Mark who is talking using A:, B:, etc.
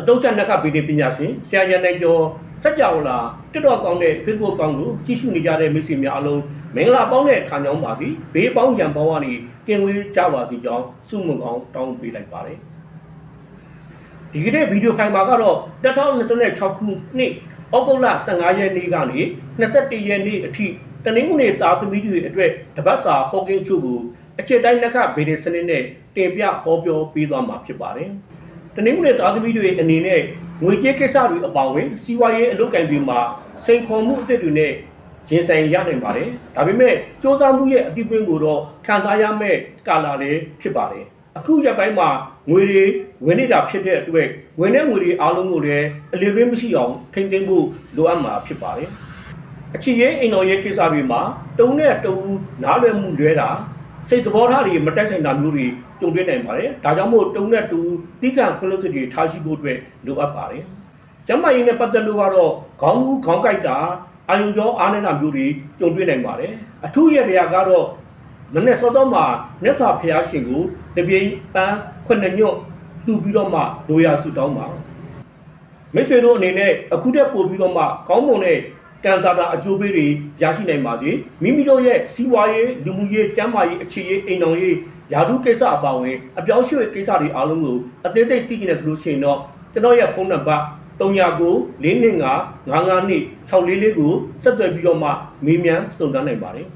A: အတုံးချက်နက်ကဗီဒီပညာရှင်ဆရာရန်နိုင်ကျော်စက်ကြော်လာတက်တော်ကောင်းတဲ့ Facebook ကောင်းကိုကြည့်ရှုနေကြတဲ့မိတ်ဆွေများအလုံးမင်္ဂလာပေါင်းတဲ့ခါညောင်းပါပြီဘေးပေါင်းရန်ပေါင်းကနေကင်ဝေးကြပါစီကြောင်းဆုမွန်ကောင်းတောင်းပေးလိုက်ပါတယ်ဒီကနေ့ဗီဒီယိုဖိုင်မှာကတော့2026ခုနှစ်ဩဂုတ်လ15ရက်နေ့ကနေ21ရက်နေ့အထိတနင်္ဂနွေသားသမီးတွေအတွက်တပတ်စာဟောကိန်းချို့ကိုအခြေတိုင်းနက်ကဗီဒီစနစ်နဲ့တင်ပြဟောပြောပေးသွားမှာဖြစ်ပါတယ်တနင်္ဂနွေသားသမီးတွေအနေနဲ့ငွေကြေးကိစ္စတွေအပေါင်းဝင်စီးပွားရေးအလုပ်ကိုင်တွေမှာစိန်ခေါ်မှုအသစ်တွေနဲ့ရင်ဆိုင်ရနိုင်ပါတယ်ဒါပေမဲ့စ조사မှုရဲ့အတိအကျကိုတော့ခံစားရမယ့်ကာလလေးဖြစ်ပါတယ်အခုရက်ပိုင်းမှာငွေတွေဝင်နေတာဖြစ်တဲ့အတွက်ဝင်တဲ့ငွေတွေအားလုံးကိုလည်းအလျော်မရှိအောင်ထိန်းသိမ်းဖို့လိုအပ်မှာဖြစ်ပါတယ်အခြေရေးအိမ်တော်ရေးကိစ္စတွေမှာတုံးနဲ့တုံးနားလည်မှုလွဲတာစိတ်သဘောထားတွေမတက်ဆိုင်တာမျိုးတွေကြုံတွေ့နိုင်ပါတယ်ဒါကြောင့်မို့တုံးနဲ့တူတိကျခွင့်လွှတ်တွေထားရှိဖို့အတွက်လိုအပ်ပါတယ်ကျမကြီးနဲ့ပတ်သက်လို့ကတော့ခေါင်းကူးခေါင်းကိုက်တာအာယုံကြောအားနေတာမျိုးတွေကြုံတွေ့နိုင်ပါတယ်အထူးရတဲ့ကတော့မနေ့စောတော့မှာမြတ်စွာဘုရားရှင်ကိုတပြိမ်ပန်းခုနှစ်ညွတ်လှူပြီးတော့မှဒိုရဆုတောင်းပါမိတ်ဆွေတို့အနေနဲ့အခုတက်ပို့ပြီးတော့မှကောင်းမွန်တဲ့ကံစားတာအကျိုးပေးတွေရရှိနိုင်ပါစေမိမိတို့ရဲ့စီးပွားရေးလူမှုရေးကျန်းမာရေးအခြေရေးအိမ်တော်ရေးယာတုကိစ္စအပါအဝင်အပြောင်းရွှေ့ကိစ္စတွေအားလုံးကိုအသေးစိတ်သိကြည့်နေဆိုလို့ရှိရင်တော့ကျွန်တော်ရဲ့ဖုန်းနံပါတ်399425552644ကိုဆက်သွယ်ပြီးတော့မှမေးမြန်းစုံစမ်းနိုင်ပါတယ်